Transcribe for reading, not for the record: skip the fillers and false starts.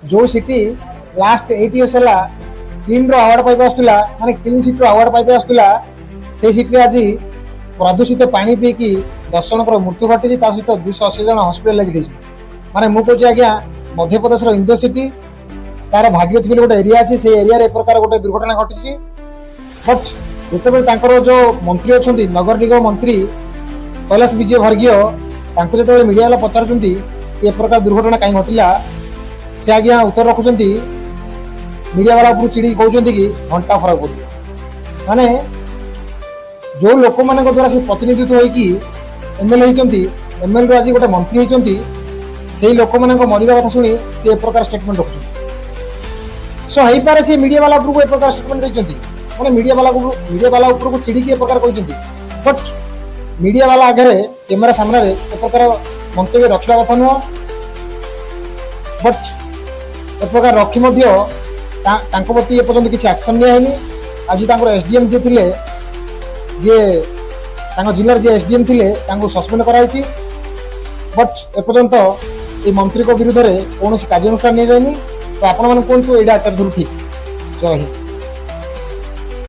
जो city last 8 years है clean award pipe आसला माने क्लीन सिटी अवार्ड पाइप आसला से सिटी आज प्रदूषित पानी पीकी 10 जन मृत्यु घटी सहित 280 जन हस्पिटालाइज माने मु कहूँ आज्ञा मध्यप्रदेश इंदोर सिटी तार भागीरथी गोटे एरिया अच्छी से एरिया एक प्रकार गोटे दुर्घटना घटी बट जिते जो मंत्री अच्छा नगर निगम मंत्री कैलाश विजय वर्गीय जो मीडिया वाला पचार ए प्रकार दुर्घटना कहीं घटला से आज्ञा उत्तर रखुंट मीडिया वाला उपरू चिड़ी कहते कि घंटा फरक पड़े माने जो लोक मान द्वारा से प्रतिनिधित्व होगी एमएलए होती एमएलए आज गोटे मंत्री होती से लोक मान मरवा कथा शुणी से एक प्रकार स्टेटमेंट रखुं सो हो पारे से मीडिया वाला उपरको एक प्रकार स्टेटमेंट देते मैंने मीडिया वाला उपरको चिड़िकी एक प्रकार कहते बट मीडिया वाला आगे कैमेरा सामने एक प्रकार मंतव्य रखा कथा नुह बट एक प्रकार रखी प्रति एपर्तंत किसी एक्शन नियानी आज एसडीएम जे थिले जे जिलार जे एसडीएम थिले सस्पेंड कराई बट एपर्तंत ये मंत्री विरुद्ध में कौन कार्यानुष्ठान नहीं जाए तो आपण मैंने कहतु यहाँ ठीक जय हिंद।